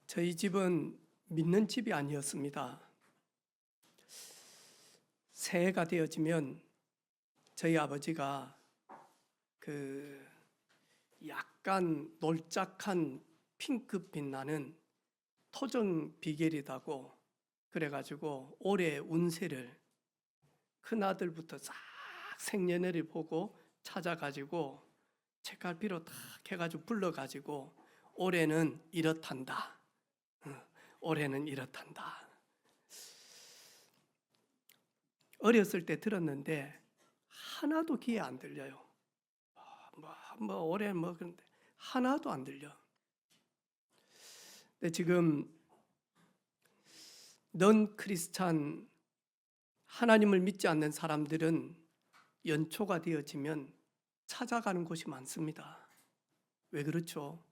저희 집은 믿는 집이 아니었습니다. 새해가 되어지면 저희 아버지가 약간 놀짝한 핑크빛 나는 토정 비결이라고 그래가지고 올해 운세를 큰아들부터 싹 생년월일 보고 찾아가지고 책갈피로 탁 해가지고 불러가지고 올해는 이렇단다. 올해는 이렇단다. 어렸을 때 들었는데 하나도 귀에 안 들려요. 올해 그런데 하나도 안 들려. 근데 지금 넌 크리스찬 하나님을 믿지 않는 사람들은 연초가 되어지면 찾아가는 곳이 많습니다. 왜 그렇죠?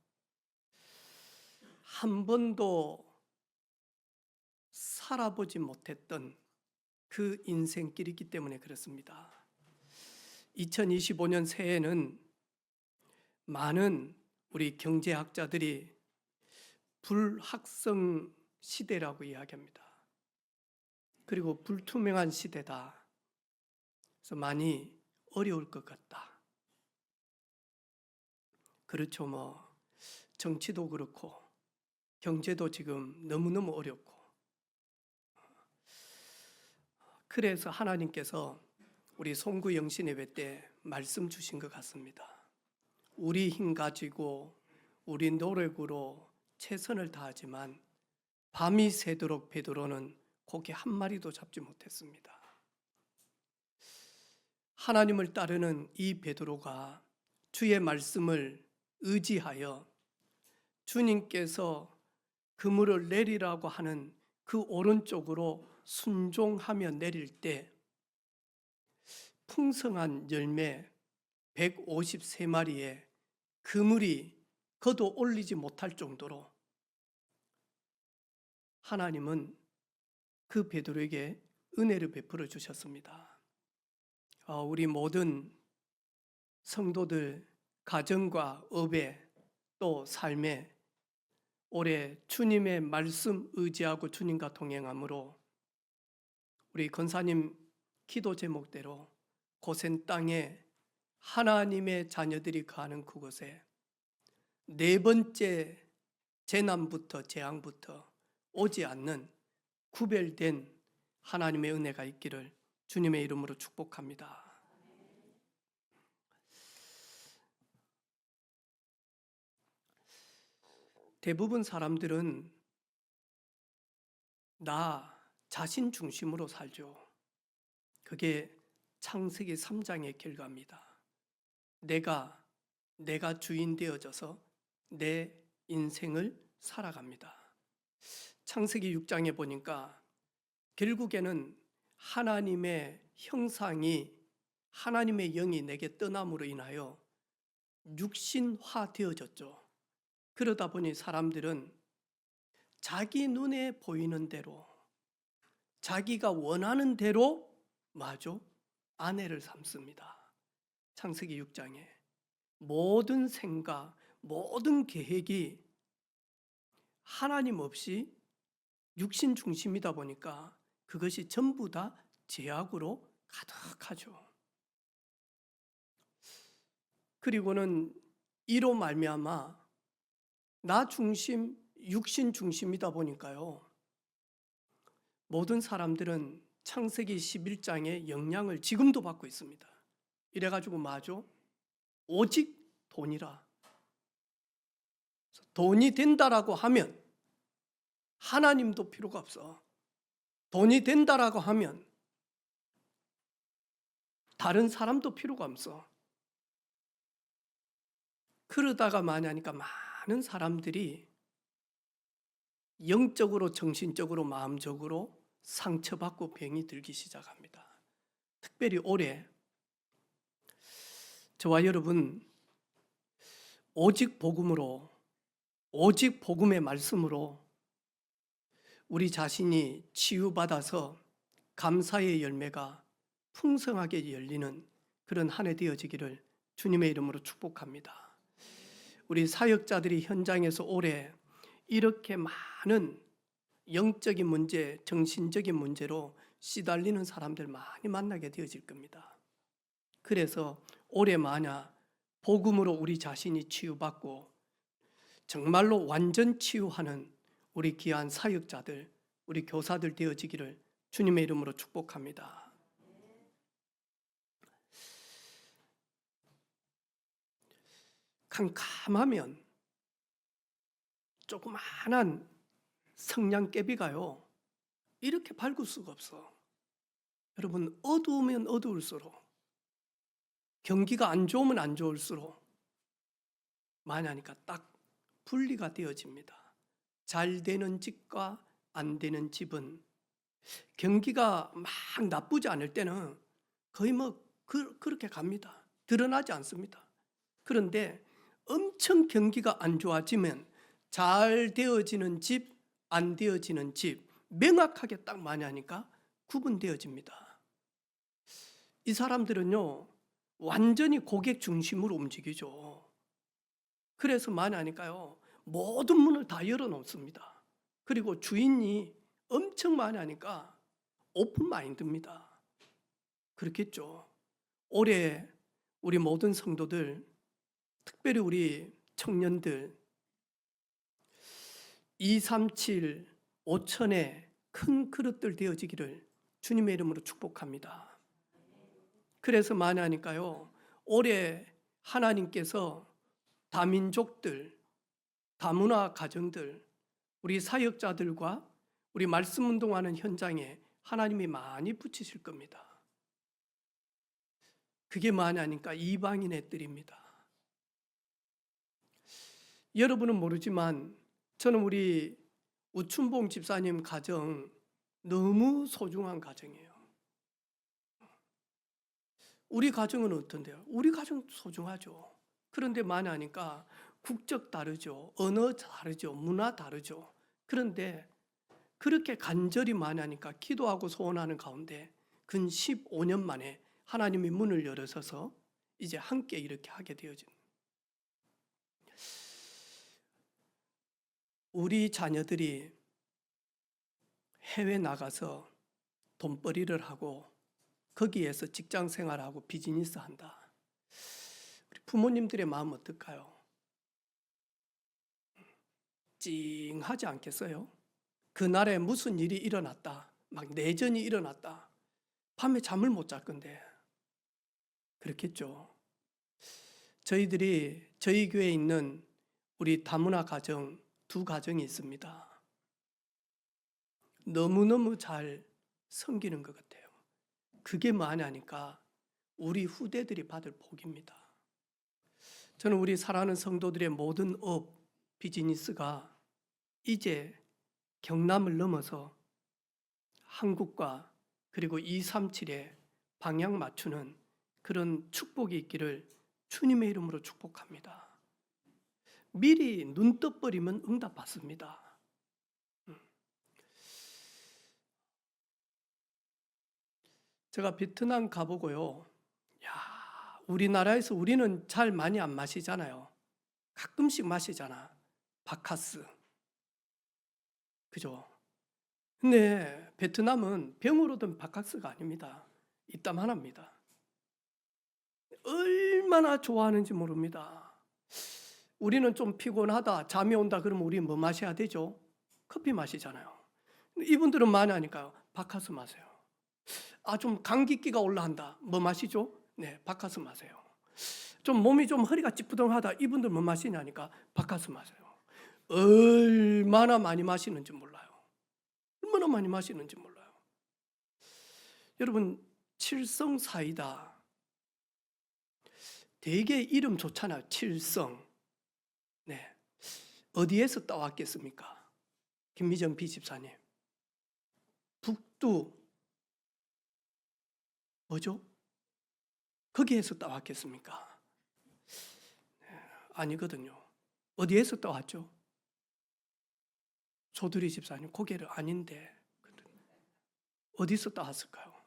한 번도 살아보지 못했던 그 인생길이기 때문에 그렇습니다. 2025년 새해에는 많은 우리 경제학자들이 불확성 시대라고 이야기합니다. 그리고 불투명한 시대다. 그래서 많이 어려울 것 같다. 그렇죠. 정치도 그렇고 경제도 지금 너무너무 어렵고, 그래서 하나님께서 우리 송구 영신 예배 때 말씀 주신 것 같습니다. 우리 힘 가지고 우리 노력으로 최선을 다하지만 밤이 새도록 베드로는 고기 한 마리도 잡지 못했습니다. 하나님을 따르는 이 베드로가 주의 말씀을 의지하여 주님께서 그물을 내리라고 하는 그 오른쪽으로 순종하며 내릴 때 풍성한 열매 153마리에 그물이 걷어 올리지 못할 정도로 하나님은 그 베드로에게 은혜를 베풀어 주셨습니다. 우리 모든 성도들 가정과 업에 또 삶에 올해 주님의 말씀 의지하고 주님과 동행함으로 우리 권사님 기도 제목대로 고센 땅에 하나님의 자녀들이 거하는 그곳에 네 번째 재난부터 재앙부터 오지 않는 구별된 하나님의 은혜가 있기를 주님의 이름으로 축복합니다. 대부분 사람들은 나 자신 중심으로 살죠. 그게 창세기 3장의 결과입니다. 내가 주인 되어져서 내 인생을 살아갑니다. 창세기 6장에 보니까 결국에는 하나님의 형상이, 하나님의 영이 내게 떠남으로 인하여 육신화 되어졌죠. 그러다 보니 사람들은 자기 눈에 보이는 대로, 자기가 원하는 대로 아내를 삼습니다. 창세기 6장에 모든 생각, 모든 계획이 하나님 없이 육신 중심이다 보니까 그것이 전부 다 죄악으로 가득하죠. 그리고는 이로 말미암아 나 중심, 육신 중심이다 보니까요, 모든 사람들은 창세기 11장의 영향을 지금도 받고 있습니다. 이래가지고 오직 돈이라. 돈이 된다라고 하면 하나님도 필요가 없어. 돈이 된다라고 하면 다른 사람도 필요가 없어. 그러다가 하니까 많은 사람들이 영적으로, 정신적으로, 마음적으로 상처받고 병이 들기 시작합니다. 특별히 올해 저와 여러분 오직 복음으로, 오직 복음의 말씀으로 우리 자신이 치유받아서 감사의 열매가 풍성하게 열리는 그런 한 해 되어지기를 주님의 이름으로 축복합니다. 우리 사역자들이 현장에서 올해 이렇게 많은 영적인 문제, 정신적인 문제로 시달리는 사람들 많이 만나게 되어질 겁니다. 그래서 올해 만약 복음으로 우리 자신이 치유받고 정말로 완전 치유하는 우리 귀한 사역자들, 우리 교사들 되어지기를 주님의 이름으로 축복합니다. 캄캄하면 조그마한 성냥개비가요 이렇게 밝을 수가 없어. 여러분, 어두우면 어두울수록, 경기가 안 좋으면 안 좋을수록 많이 하니까 딱 분리가 되어집니다. 잘 되는 집과 안 되는 집은 경기가 막 나쁘지 않을 때는 거의 그렇게 갑니다. 드러나지 않습니다. 그런데 엄청 경기가 안 좋아지면 잘 되어지는 집, 안 되어지는 집 명확하게 딱 많이 하니까 구분되어집니다. 이 사람들은요 완전히 고객 중심으로 움직이죠. 그래서 많이 하니까요 모든 문을 다 열어놓습니다. 그리고 주인이 엄청 많이 하니까 오픈 마인드입니다. 그렇겠죠. 올해 우리 모든 성도들, 특별히 우리 청년들 237 5천의 큰 그릇들 되어지기를 주님의 이름으로 축복합니다. 그래서 많이 하니까요 올해 하나님께서 다민족들, 다문화 가정들, 우리 사역자들과 우리 말씀 운동하는 현장에 하나님이 많이 붙이실 겁니다. 그게 많이 하니까 이방인의 뜰입니다. 여러분은 모르지만 저는 우리 우춘봉 집사님 가정 너무 소중한 가정이에요. 우리 가정은 어떤데요? 우리 가정 소중하죠. 그런데 많이 하니까 국적 다르죠. 언어 다르죠. 문화 다르죠. 그런데 그렇게 간절히 많이 하니까 기도하고 소원하는 가운데 근 15년 만에 하나님이 문을 열어서서 이제 함께 이렇게 하게 되어진. 우리 자녀들이 해외 나가서 돈벌이를 하고 거기에서 직장 생활하고 비즈니스 한다. 우리 부모님들의 마음 어떨까요? 찡하지 않겠어요? 그날에 무슨 일이 일어났다. 막 내전이 일어났다. 밤에 잠을 못 잘 건데. 그렇겠죠. 저희들이 저희 교회에 있는 우리 다문화 가정 2가정이 있습니다. 너무너무 잘 섬기는 것 같아요. 그게 많이 하니까 우리 후대들이 받을 복입니다. 저는 우리 사랑하는 성도들의 모든 업, 비즈니스가 이제 경남을 넘어서 한국과 그리고 237에 방향 맞추는 그런 축복이 있기를 주님의 이름으로 축복합니다. 미리 눈 떠버리면 응답 받습니다. 제가 베트남 가보고요. 야, 우리나라에서 우리는 잘 많이 안 마시잖아요. 가끔씩 마시잖아. 바카스. 그죠? 근데 베트남은 병으로 든 바카스가 아닙니다. 이땀 하나입니다. 얼마나 좋아하는지 모릅니다. 우리는 좀 피곤하다, 잠이 온다 그러면 우리 뭐 마셔야 되죠? 커피 마시잖아요. 이분들은 많이 하니까요. 바카스 마세요. 아, 좀 감기기가 올라한다. 뭐 마시죠? 네, 바카스 마세요. 좀 몸이 좀 허리가 찌뿌둥하다. 이분들 뭐 마시냐니까 바카스 마세요. 얼마나 많이 마시는지 몰라요. 얼마나 많이 마시는지 몰라요. 여러분, 칠성 사이다. 되게 이름 좋잖아요. 칠성. 네. 어디에서 따왔겠습니까? 김미정 비집사님. 북두. 뭐죠? 거기에서 따왔겠습니까? 네, 아니거든요. 어디에서 따왔죠? 조두리 집사님 고개를 아닌데 어디서 따왔을까요?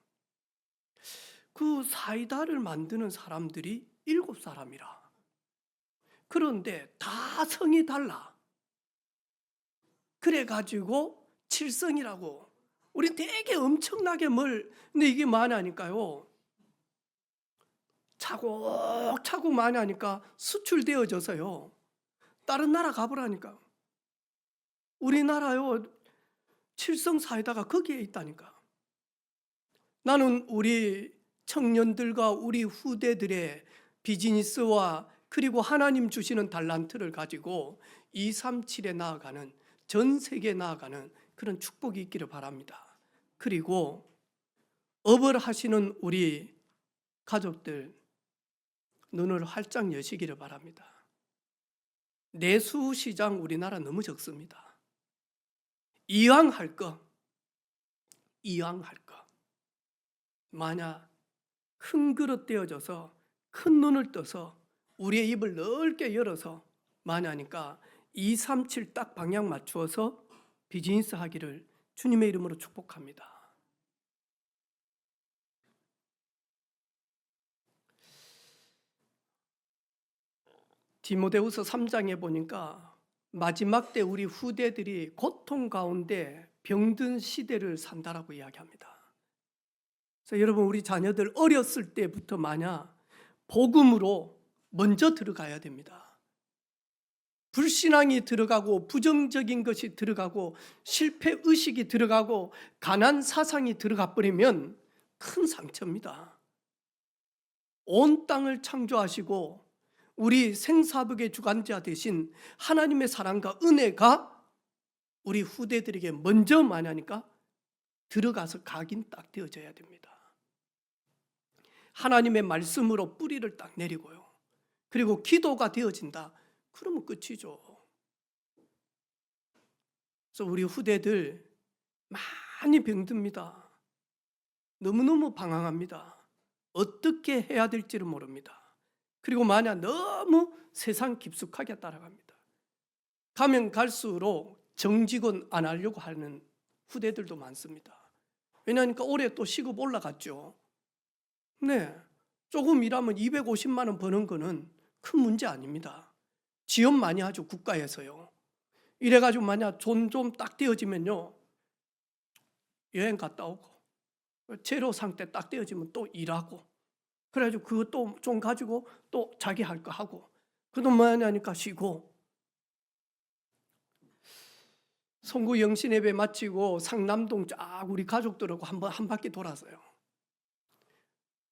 그 사이다를 만드는 사람들이 7사람이라. 그런데 다 성이 달라. 그래가지고 칠성이라고. 우리 되게 엄청나게 근데 이게 많이 하니까요. 차곡차곡 많이 하니까 수출되어져서요. 다른 나라 가보라니까. 우리나라요. 칠성 사이다가 거기에 있다니까. 나는 우리 청년들과 우리 후대들의 비즈니스와 그리고 하나님 주시는 달란트를 가지고 237에 나아가는, 전 세계에 나아가는 그런 축복이 있기를 바랍니다. 그리고 업을 하시는 우리 가족들 눈을 활짝 여시기를 바랍니다. 내수시장 우리나라 너무 적습니다. 이왕 할 거 만약 큰 그릇 떼어져서 큰 눈을 떠서 우리의 입을 넓게 열어서 많이 하니까 237 딱 방향 맞추어서 비즈니스 하기를 주님의 이름으로 축복합니다. 디모데후서 3장에 보니까 마지막 때 우리 후대들이 고통 가운데 병든 시대를 산다라고 이야기합니다. 그래서 여러분, 우리 자녀들 어렸을 때부터 만약 복음으로 먼저 들어가야 됩니다. 불신앙이 들어가고 부정적인 것이 들어가고 실패 의식이 들어가고 가난 사상이 들어가 버리면 큰 상처입니다. 온 땅을 창조하시고 우리 생사복의 주관자 되신 하나님의 사랑과 은혜가 우리 후대들에게 먼저 만나니까 들어가서 각인 딱 되어져야 됩니다. 하나님의 말씀으로 뿌리를 딱 내리고요. 그리고 기도가 되어진다. 그러면 끝이죠. 그래서 우리 후대들 많이 병듭니다. 너무너무 방황합니다. 어떻게 해야 될지를 모릅니다. 그리고 만약 너무 세상 깊숙하게 따라갑니다. 가면 갈수록 정직원 안 하려고 하는 후대들도 많습니다. 왜냐하니까 올해 또 시급 올라갔죠. 네, 조금 일하면 250만 원 버는 거는 큰 문제 아닙니다. 지원 많이 하죠, 국가에서요. 이래가지고 만약 돈 좀 딱 떼어지면요, 여행 갔다 오고 제로 상태 딱 떼어지면 또 일하고, 그래가지고 그것도 좀 가지고 또 자기 할 거 하고, 그 돈 많이 하니까 쉬고. 송구 영신 예배 마치고 상남동 쫙 우리 가족들하고 한 바퀴 돌았어요.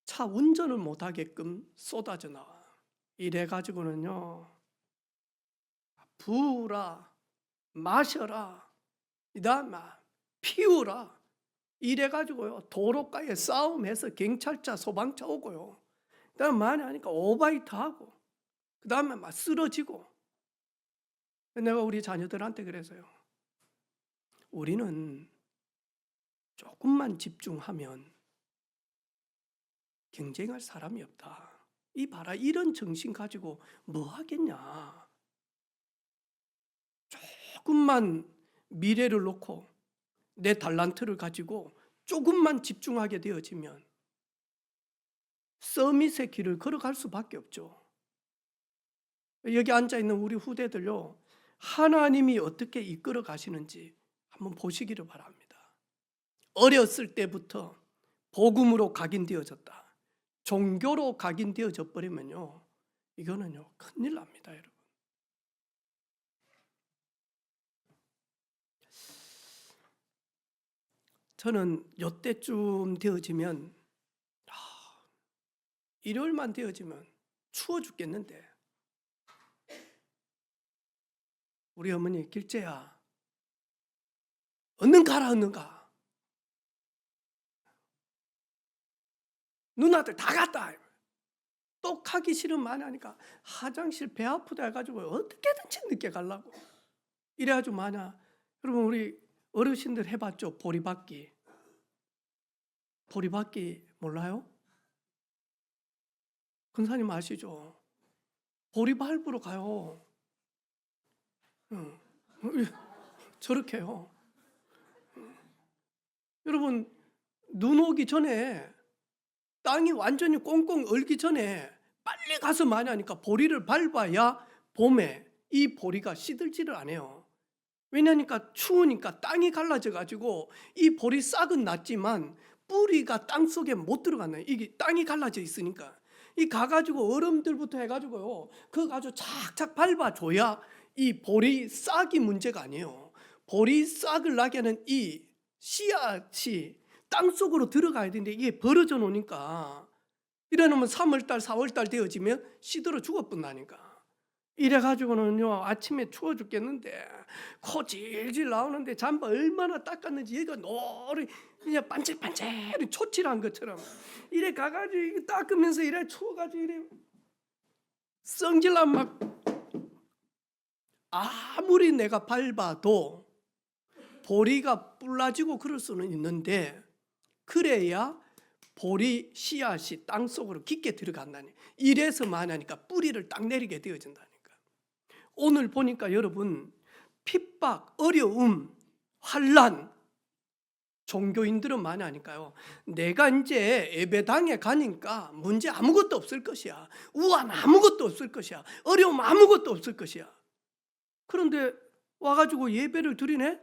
차 운전을 못하게끔 쏟아져 나와. 이래가지고는요, 부으라, 마셔라, 그다음에 피우라. 이래가지고요, 도로가에 싸움해서 경찰차, 소방차 오고요. 그다음에 많이 하니까 오바이트 하고, 그다음에 막 쓰러지고. 내가 우리 자녀들한테 그래서요, 우리는 조금만 집중하면 경쟁할 사람이 없다. 이 봐라, 이런 정신 가지고 뭐 하겠냐. 조금만 미래를 놓고 내 달란트를 가지고 조금만 집중하게 되어지면 서밋의 길을 걸어갈 수밖에 없죠. 여기 앉아있는 우리 후대들요, 하나님이 어떻게 이끌어 가시는지 한번 보시기를 바랍니다. 어렸을 때부터 복음으로 각인되어졌다. 종교로 각인되어져 버리면요, 이거는요 큰일 납니다, 여러분. 저는 요때쯤 되어지면, 일요일만 되어지면 추워 죽겠는데, 우리 어머니, 길재야, 얼른 가라, 얼른 가. 누나들 다 갔다. 또 가기 싫으면 많이 하니까 화장실 배 아프다 해가지고 어떻게든지 늦게 가려고. 이래가지고 많아. 여러분, 우리 어르신들 해봤죠? 보리받기. 보리받기 몰라요? 근사님 아시죠? 보리밟으러 가요. 저렇게요. 여러분, 눈 오기 전에, 땅이 완전히 꽁꽁 얼기 전에 빨리 가서 많이 하니까 보리를 밟아야 봄에 이 보리가 시들지를 않아요. 왜냐니까 추우니까 땅이 갈라져 가지고 이 보리싹은 났지만 뿌리가 땅 속에 못 들어가는, 이게 땅이 갈라져 있으니까 이 가가지고 얼음들부터 해가지고요, 그거 가지고 착착 밟아줘야 이 보리싹이 문제가 아니에요. 보리싹을 나게 하는 이 씨앗이 땅 속으로 들어가야 되는데 이게 벌어져 놓으니까, 이래놓으면 3월달 4월달 되어지면 시들어 죽어뿐다니까. 이래가지고는요, 아침에 추워 죽겠는데 코 질질 나오는데 잠바 얼마나 닦았는지 얘가 노래 그냥 반질반질이 초칠한 것처럼 이래 가가지고 이게 닦으면서 이래 추워가지고 이래 성질나 막, 아무리 내가 밟아도 보리가 불라지고 그럴 수는 있는데, 그래야 보리 씨앗이 땅 속으로 깊게 들어간다니. 이래서만 하니까 뿌리를 딱 내리게 되어진다니까. 오늘 보니까 여러분, 핍박, 어려움, 환난, 종교인들은 많이 하니까요, 내가 이제 예배당에 가니까 문제 아무것도 없을 것이야, 우환 아무것도 없을 것이야, 어려움 아무것도 없을 것이야. 그런데 와가지고 예배를 드리네?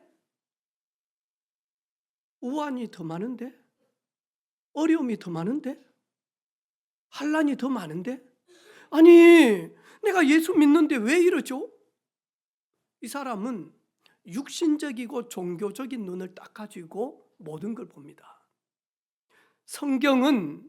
우환이 더 많은데? 어려움이 더 많은데? 환난이 더 많은데? 아니, 내가 예수 믿는데 왜 이러죠? 이 사람은 육신적이고 종교적인 눈을 딱 가지고 모든 걸 봅니다. 성경은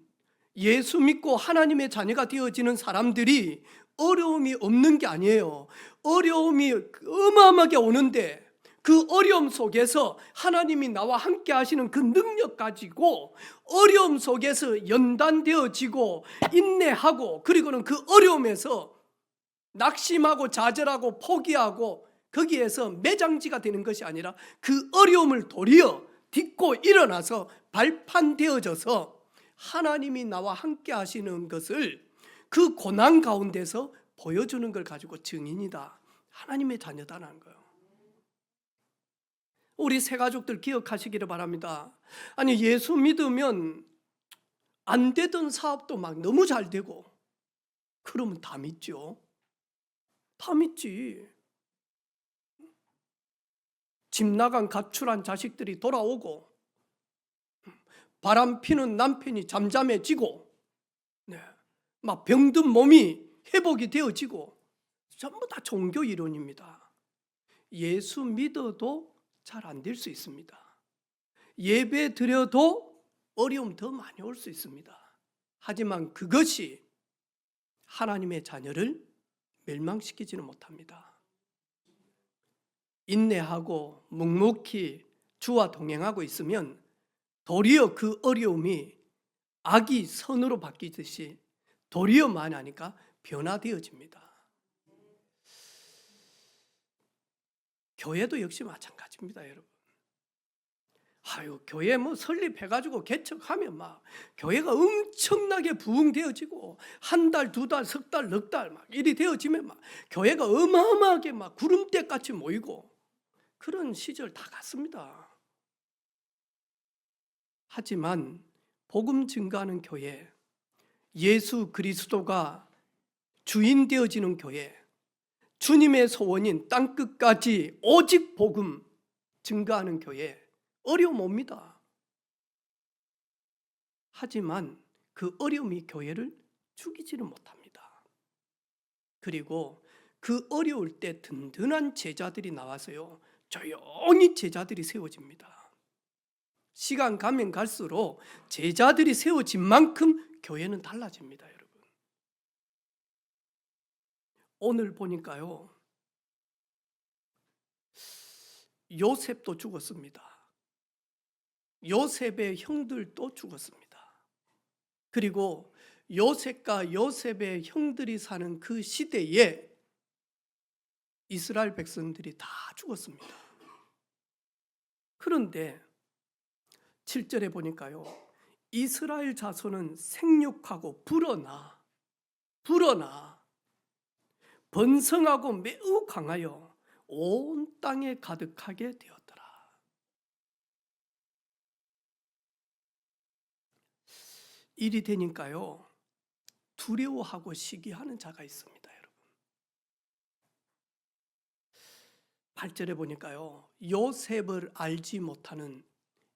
예수 믿고 하나님의 자녀가 되어지는 사람들이 어려움이 없는 게 아니에요. 어려움이 어마어마하게 오는데 그 어려움 속에서 하나님이 나와 함께 하시는 그 능력 가지고 어려움 속에서 연단되어지고 인내하고, 그리고는 그 어려움에서 낙심하고 좌절하고 포기하고 거기에서 매장지가 되는 것이 아니라 그 어려움을 도리어 딛고 일어나서 발판되어져서 하나님이 나와 함께 하시는 것을 그 고난 가운데서 보여주는 걸 가지고 증인이다, 하나님의 자녀다라는 거예요. 우리 새가족들 기억하시기를 바랍니다. 아니, 예수 믿으면 안 되던 사업도 막 너무 잘 되고, 그러면 다 믿죠. 다 믿지. 집 나간 가출한 자식들이 돌아오고, 바람 피는 남편이 잠잠해지고, 네, 막 병든 몸이 회복이 되어지고, 전부 다 종교 이론입니다. 예수 믿어도 잘 안 될 수 있습니다. 예배 드려도 어려움 더 많이 올 수 있습니다. 하지만 그것이 하나님의 자녀를 멸망시키지는 못합니다. 인내하고 묵묵히 주와 동행하고 있으면 도리어 그 어려움이 악이 선으로 바뀌듯이 도리어 만하니까 변화되어집니다. 교회도 역시 마찬가지입니다, 여러분. 아유, 교회 뭐 설립해가지고 개척하면 막 교회가 엄청나게 부흥되어지고 한 달, 두 달, 석 달, 넉 달 막 일이 되어지면 막 교회가 어마어마하게 막 구름대같이 모이고 그런 시절 다 갔습니다. 하지만 복음 증거하는 교회, 예수 그리스도가 주인 되어지는 교회, 주님의 소원인 땅끝까지 오직 복음 증거하는 교회, 어려움 옵니다. 하지만 그 어려움이 교회를 죽이지는 못합니다. 그리고 그 어려울 때 든든한 제자들이 나와서요, 조용히 제자들이 세워집니다. 시간 가면 갈수록 제자들이 세워진 만큼 교회는 달라집니다, 여러분. 오늘 보니까요, 요셉도 죽었습니다. 요셉의 형들도 죽었습니다. 그리고 요셉과 요셉의 형들이 사는 그 시대에 이스라엘 백성들이 다 죽었습니다. 그런데 7절에 보니까요, 이스라엘 자손은 생육하고 불어나 번성하고 매우 강하여 온 땅에 가득하게 되었더라. 일이 되니까요, 두려워하고 시기하는 자가 있습니다, 여러분. 8절에 보니까요, 요셉을 알지 못하는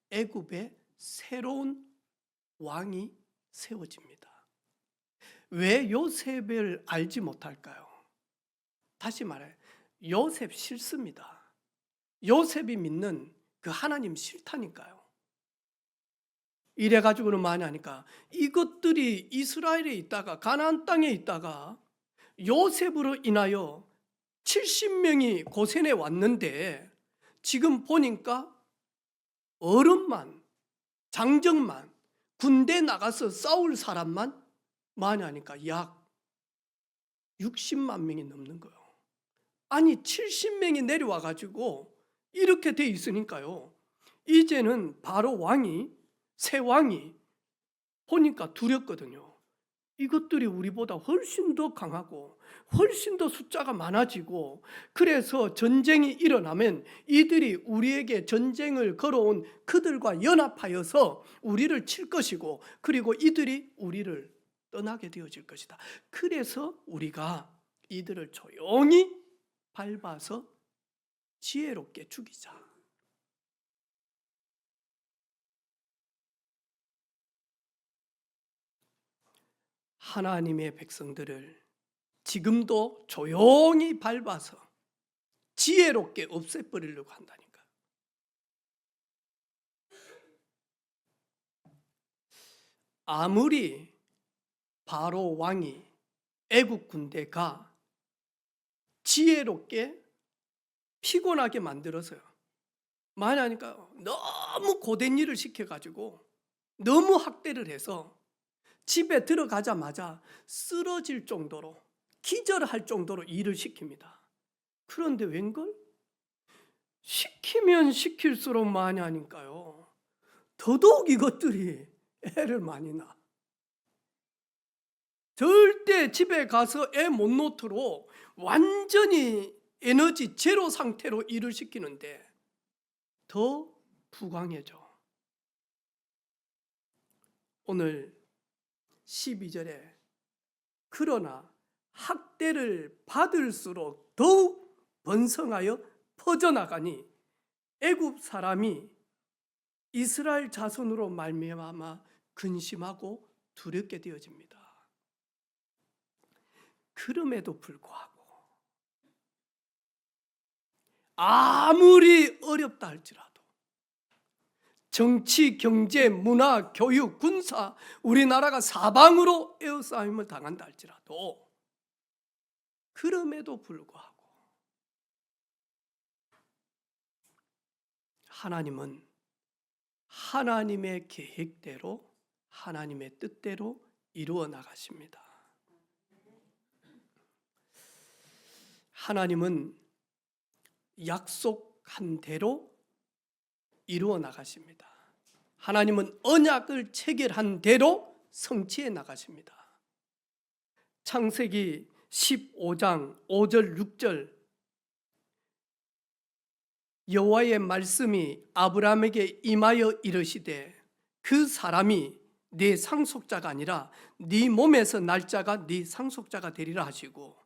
애굽의 새로운 왕이 세워집니다. 왜 요셉을 알지 못할까요? 다시 말해, 요셉 싫습니다. 요셉이 믿는 그 하나님 싫다니까요. 이래가지고는 많이 하니까 이것들이 이스라엘에 있다가 가나안 땅에 있다가 요셉으로 인하여 70명이 고센에 왔는데 지금 보니까 어른만, 장정만, 군대 나가서 싸울 사람만 많이 하니까 약 60만 명이 넘는 거예요. 아니 70명이 내려와 가지고 이렇게 돼 있으니까요, 이제는 바로 왕이, 새 왕이 보니까 두렵거든요. 이것들이 우리보다 훨씬 더 강하고 훨씬 더 숫자가 많아지고, 그래서 전쟁이 일어나면 이들이 우리에게 전쟁을 걸어온 그들과 연합하여서 우리를 칠 것이고, 그리고 이들이 우리를 떠나게 되어질 것이다. 그래서 우리가 이들을 조용히 밟아서 지혜롭게 죽이자. 하나님의 백성들을 지금도 조용히 밟아서 지혜롭게 없애버리려고 한다니까. 아무리 바로 왕이 애국 군대가 지혜롭게 피곤하게 만들어서요, 많이 하니까 너무 고된 일을 시켜가지고 너무 학대를 해서 집에 들어가자마자 쓰러질 정도로, 기절할 정도로 일을 시킵니다. 그런데 웬걸? 시키면 시킬수록 많이 하니까요, 더더욱 이것들이 애를 많이 낳아. 절대 집에 가서 애 못 놓도록 완전히 에너지 제로 상태로 일을 시키는데 더 부강해져. 오늘 12절에 그러나 학대를 받을수록 더욱 번성하여 퍼져나가니 애굽 사람이 이스라엘 자손으로 말미암아 근심하고 두렵게 되어집니다. 그럼에도 불구하고 아무리 어렵다 할지라도 정치, 경제, 문화, 교육, 군사, 우리나라가 사방으로 에어싸움을 당한다 할지라도, 그럼에도 불구하고 하나님은 하나님의 계획대로, 하나님의 뜻대로 이루어 나가십니다. 하나님은 약속한 대로 이루어 나가십니다. 하나님은 언약을 체결한 대로 성취해 나가십니다. 창세기 15장 5절 6절, 여호와의 말씀이 아브라함에게 임하여 이르시되 그 사람이 네 상속자가 아니라 네 몸에서 날 자가 네 상속자가 되리라 하시고,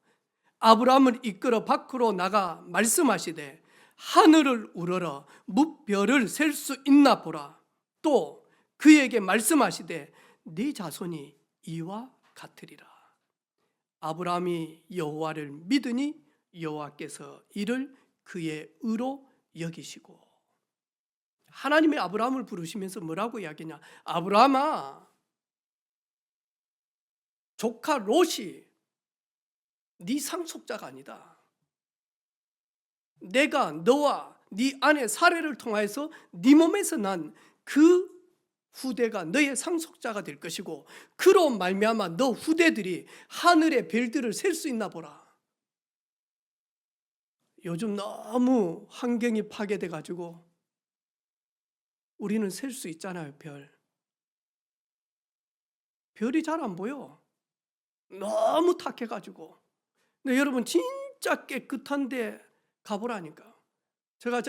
아브라함을 이끌어 밖으로 나가 말씀하시되 하늘을 우러러 무별을 셀 수 있나 보라. 또 그에게 말씀하시되 네 자손이 이와 같으리라. 아브라함이 여호와를 믿으니 여호와께서 이를 그의 의로 여기시고. 하나님이 아브라함을 부르시면서 뭐라고 이야기냐? 아브라함아, 조카 롯이 네 상속자가 아니다. 내가 너와 네 아내 사레를 통하여서 네 몸에서 난 그 후대가 너의 상속자가 될 것이고, 그로 말미암아 너 후대들이 하늘의 별들을 셀 수 있나 보라. 요즘 너무 환경이 파괴돼 가지고 우리는 셀 수 있잖아요. 별이 잘 안 보여. 너무 탁해 가지고. 근데 여러분 진짜 깨끗한 데 가보라니까. 제가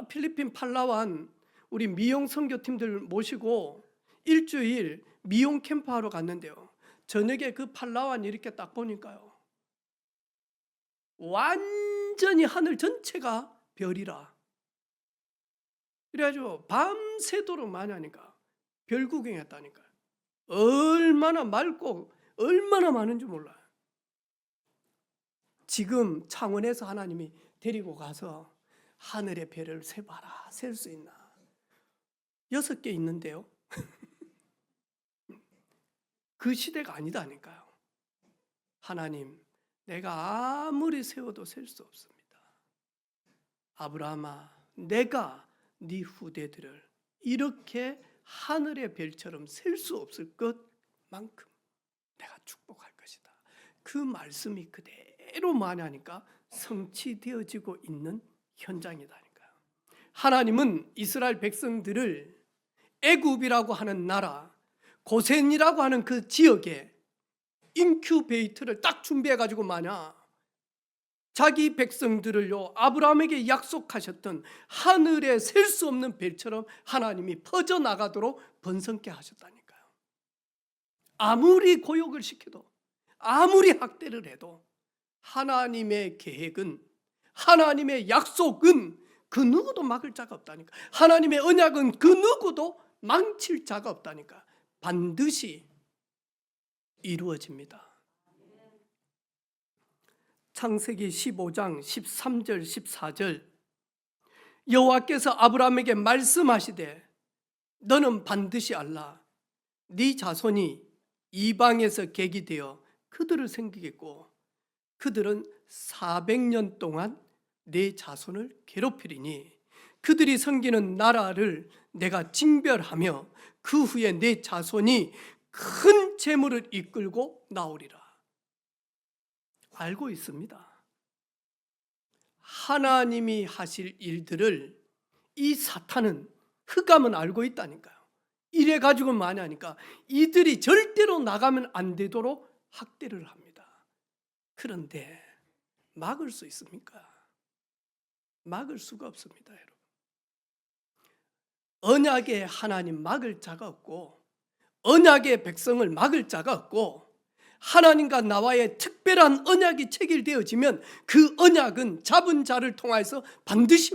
필리핀 팔라완 우리 미용 선교팀들 모시고 일주일 미용 캠프 하러 갔는데요, 저녁에 그 팔라완 이렇게 딱 보니까요, 완전 완전히 하늘 전체가 별이라. 그래가지고 밤새도록 많이 하니까 별 구경했다니까요. 얼마나 맑고 얼마나 많은지 몰라요. 지금 창원에서 하나님이 데리고 가서 하늘의 별을 세봐라. 셀 수 있나? 6개 있는데요. 그 시대가 아니다니까요. 하나님, 내가 아무리 세워도 셀 수 없습니다. 아브라함아, 내가 네 후대들을 이렇게 하늘의 별처럼 셀 수 없을 것만큼 내가 축복할 것이다. 그 말씀이 그대로 만하니까 성취되어지고 있는 현장이다니까요. 하나님은 이스라엘 백성들을 애굽이라고 하는 나라, 고센이라고 하는 그 지역에 인큐베이터를 딱 준비해가지고 자기 백성들을요, 아브라함에게 약속하셨던 하늘에 셀 수 없는 별처럼 하나님이 퍼져나가도록 번성케 하셨다니까요. 아무리 고욕을 시켜도, 아무리 학대를 해도 하나님의 계획은, 하나님의 약속은 그 누구도 막을 자가 없다니까. 하나님의 언약은 그 누구도 망칠 자가 없다니까. 반드시 이루어집니다. 창세기 15장 13절 14절 여호와께서 아브라함에게 말씀하시되 너는 반드시 알라. 네 자손이 이방에서 객이 되어 그들을 섬기겠고 그들은 400년 동안 내 자손을 괴롭히리니 그들이 섬기는 나라를 내가 징별하며 그 후에 내 자손이 큰 재물을 이끌고 나오리라. 알고 있습니다. 하나님이 하실 일들을 이 사탄은, 흑암은 알고 있다니까요. 이래 가지고 많이 하니까 이들이 절대로 나가면 안 되도록 학대를 합니다. 그런데 막을 수 있습니까? 막을 수가 없습니다, 여러분. 언약의 하나님 막을 자가 없고, 언약의 백성을 막을 자가 없고, 하나님과 나와의 특별한 언약이 체결되어지면 그 언약은 잡은 자를 통해서 반드시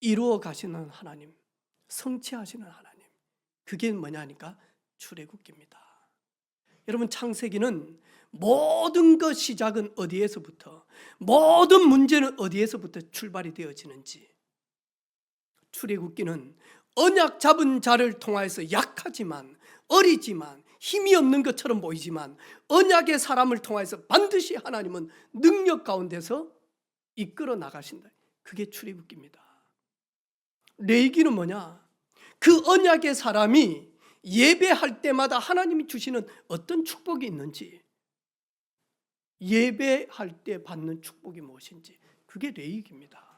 이루어 가시는 하나님, 성취하시는 하나님. 그게 뭐냐니까 출애굽기입니다. 여러분, 창세기는 모든 것 시작은 어디에서부터, 모든 문제는 어디에서부터 출발이 되어지는지, 출애굽기는 언약 잡은 자를 통해서 약하지만, 어리지만, 힘이 없는 것처럼 보이지만 언약의 사람을 통해서 반드시 하나님은 능력 가운데서 이끌어 나가신다. 그게 출애굽기입니다. 레위기는 뭐냐? 그 언약의 사람이 예배할 때마다 하나님이 주시는 어떤 축복이 있는지, 예배할 때 받는 축복이 무엇인지, 그게 레위기입니다.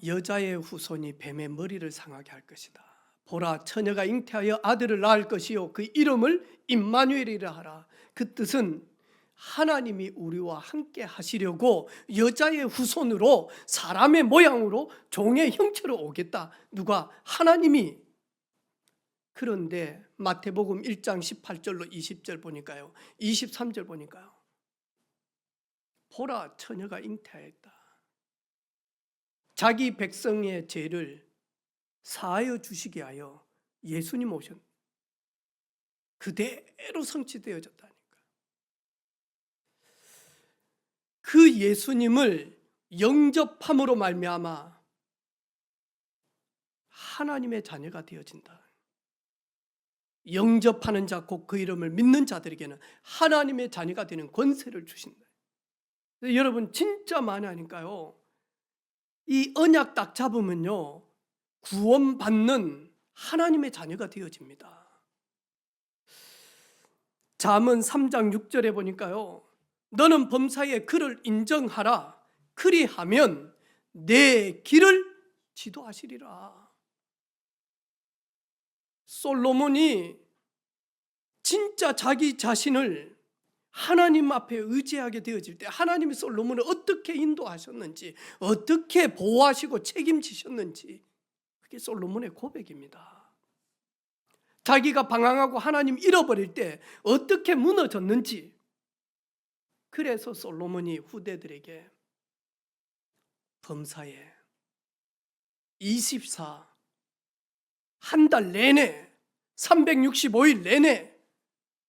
여자의 후손이 뱀의 머리를 상하게 할 것이다. 보라, 처녀가 잉태하여 아들을 낳을 것이요 그 이름을 임마누엘이라 하라. 그 뜻은 하나님이 우리와 함께 하시려고 여자의 후손으로, 사람의 모양으로, 종의 형체로 오겠다. 누가? 하나님이. 그런데 마태복음 1장 18절로 20절 보니까요, 23절 보니까요, 보라, 처녀가 잉태하였다. 자기 백성의 죄를 사하여 주시게 하여 예수님 오셨. 그대로 성취되어졌다니까. 그 예수님을 영접함으로 말미암아 하나님의 자녀가 되어진다. 영접하는 자, 곧 그 이름을 믿는 자들에게는 하나님의 자녀가 되는 권세를 주신다. 여러분, 진짜 많이 하니까요, 이 언약 딱 잡으면요, 구원받는 하나님의 자녀가 되어집니다. 잠언 3장 6절에 보니까요, 너는 범사에 그를 인정하라. 그리하면 내 길을 지도하시리라. 솔로몬이 진짜 자기 자신을 하나님 앞에 의지하게 되어질 때 하나님이 솔로몬을 어떻게 인도하셨는지, 어떻게 보호하시고 책임지셨는지, 그게 솔로몬의 고백입니다. 자기가 방황하고 하나님 잃어버릴 때 어떻게 무너졌는지, 그래서 솔로몬이 후대들에게 범사에 24, 한 달 내내 365일 내내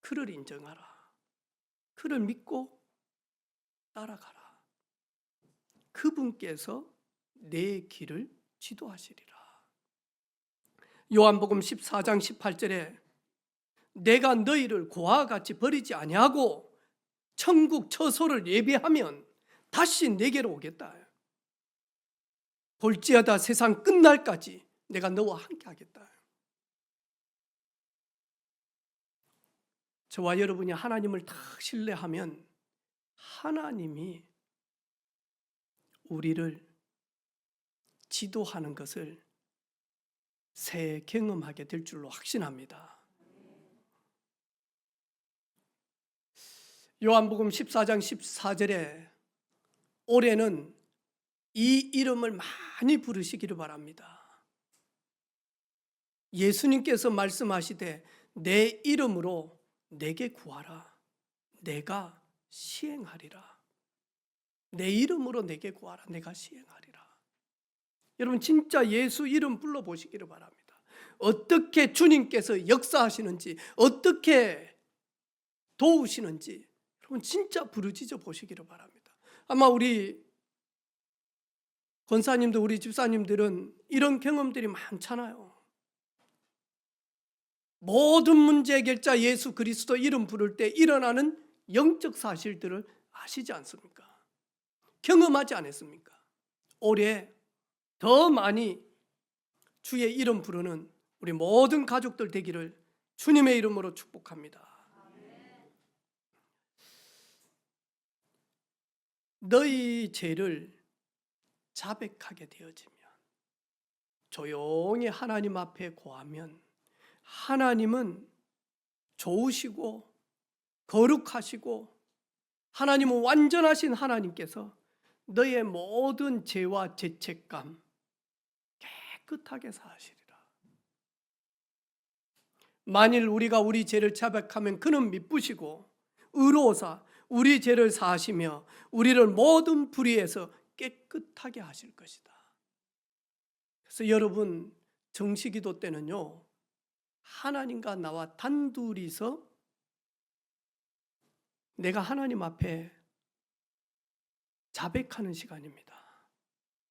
그를 인정하라. 그를 믿고 따라가라. 그분께서 내 길을 지도하시리라. 요한복음 14장 18절에 내가 너희를 고아와 같이 버리지 아니하고 천국 처소를 예비하면 다시 내게로 오겠다. 볼지어다 세상 끝날까지 내가 너와 함께 하겠다. 저와 여러분이 하나님을 다 신뢰하면 하나님이 우리를 지도하는 것을 새 경험하게 될 줄로 확신합니다. 요한복음 14장 14절에 올해는 이 이름을 많이 부르시기를 바랍니다. 예수님께서 말씀하시되 내 이름으로 내게 구하라. 내가 시행하리라. 내 이름으로 내게 구하라. 내가 시행하리라. 여러분 진짜 예수 이름 불러보시기를 바랍니다. 어떻게 주님께서 역사하시는지, 어떻게 도우시는지 여러분 진짜 부르짖어 보시기를 바랍니다. 아마 우리 권사님들, 우리 집사님들은 이런 경험들이 많잖아요. 모든 문제 해결자 예수 그리스도 이름 부를 때 일어나는 영적 사실들을 아시지 않습니까? 경험하지 않았습니까? 올해 더 많이 주의 이름 부르는 우리 모든 가족들 되기를 주님의 이름으로 축복합니다. 너희 죄를 자백하게 되어지면, 조용히 하나님 앞에 고하면 하나님은 좋으시고 거룩하시고 하나님은 완전하신 하나님께서 너의 모든 죄와 죄책감 깨끗하게 사하시리라. 만일 우리가 우리 죄를 자백하면 그는 미쁘시고 의로우사 우리 죄를 사하시며 우리를 모든 불의에서 깨끗하게 하실 것이다. 그래서 여러분 정시기도 때는요, 하나님과 나와 단둘이서 내가 하나님 앞에 자백하는 시간입니다.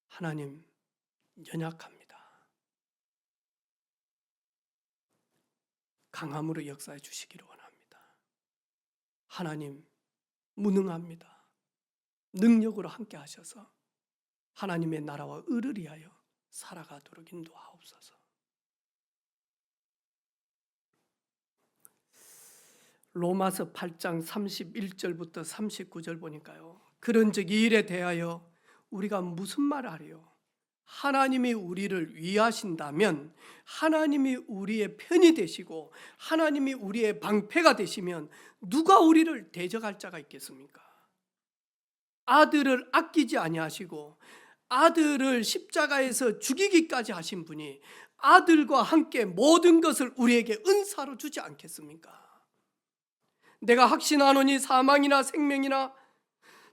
하나님, 연약합니다. 강함으로 역사해 주시기를 원합니다. 하나님, 무능합니다. 능력으로 함께 하셔서 하나님의 나라와 의를 위하여 살아가도록 인도하옵소서. 로마서 8장 31절부터 39절 보니까요, 그런즉 이 일에 대하여 우리가 무슨 말을 하리요? 하나님이 우리를 위하신다면, 하나님이 우리의 편이 되시고 하나님이 우리의 방패가 되시면 누가 우리를 대적할 자가 있겠습니까? 아들을 아끼지 아니하시고 아들을 십자가에서 죽이기까지 하신 분이 아들과 함께 모든 것을 우리에게 은사로 주지 않겠습니까? 내가 확신하노니 사망이나 생명이나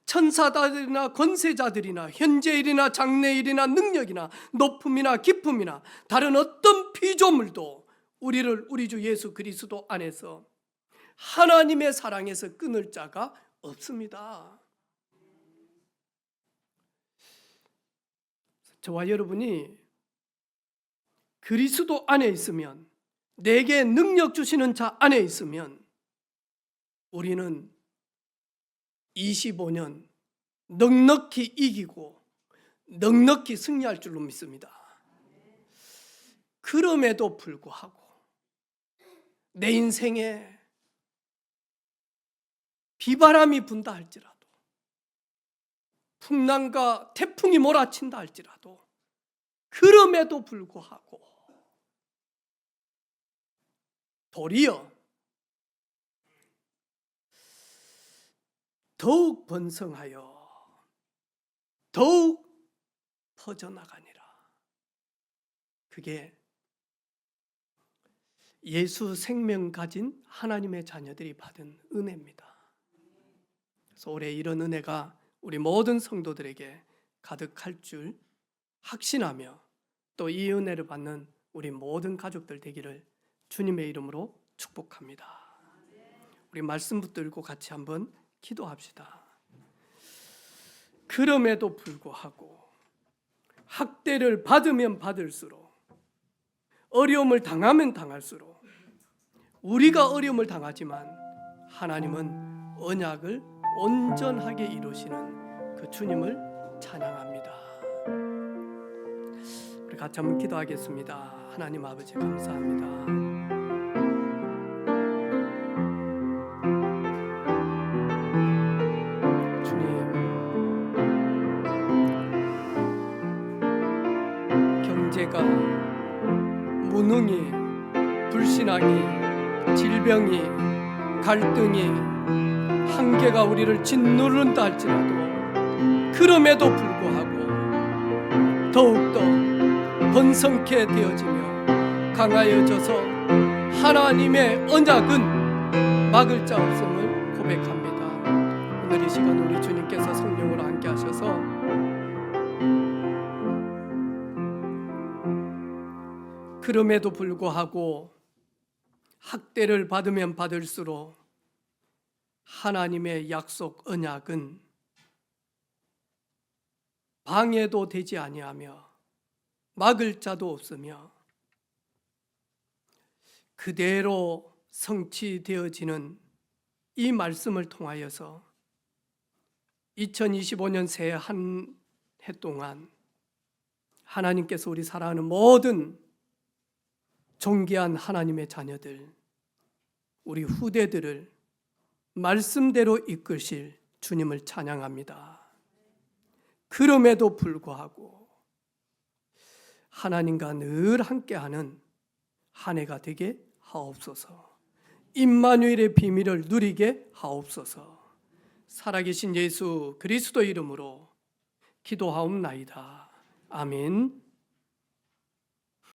천사들이나 권세자들이나 현재일이나 장래일이나 능력이나 높음이나 깊음이나 다른 어떤 피조물도 우리를 우리 주 예수 그리스도 안에서 하나님의 사랑에서 끊을 자가 없습니다. 저와 여러분이 그리스도 안에 있으면, 내게 능력 주시는 자 안에 있으면 우리는 25년 넉넉히 이기고 넉넉히 승리할 줄로 믿습니다. 그럼에도 불구하고 내 인생에 비바람이 분다 할지라도, 풍랑과 태풍이 몰아친다 할지라도, 그럼에도 불구하고 도리어 더욱 번성하여 더욱 퍼져나가니라. 그게 예수 생명 가진 하나님의 자녀들이 받은 은혜입니다. 그래서 올해 이런 은혜가 우리 모든 성도들에게 가득할 줄 확신하며 또 이 은혜를 받는 우리 모든 가족들 되기를 주님의 이름으로 축복합니다. 우리 말씀 붙들고 같이 한번 기도합시다. 그럼에도 불구하고 학대를 받으면 받을수록, 어려움을 당하면 당할수록, 우리가 어려움을 당하지만 하나님은 언약을 온전하게 이루시는 그 주님을 찬양합니다. 우리 같이 한번 기도하겠습니다. 하나님 아버지 감사합니다. 주님, 경제가, 무능이, 불신앙이, 질병이, 갈등이, 한계가 우리를 짓누른다 할지라도 그럼에도 불구하고 더욱더 번성케 되어지며 강하여져서 하나님의 언약은 막을 자 없음을 고백합니다. 오늘 이 시간 우리 주님께서 성령으로 함께 하셔서 그럼에도 불구하고 학대를 받으면 받을수록 하나님의 약속 언약은 방해도 되지 아니하며 막을 자도 없으며 그대로 성취되어지는 이 말씀을 통하여서 2025년 새해 한 해 동안 하나님께서 우리 사랑하는 모든 존귀한 하나님의 자녀들, 우리 후대들을 말씀대로 이끄실 주님을 찬양합니다. 그럼에도 불구하고 하나님과 늘 함께하는 한 해가 되게 하옵소서. 임마누엘의 비밀을 누리게 하옵소서. 살아계신 예수 그리스도 이름으로 기도하옵나이다. 아멘.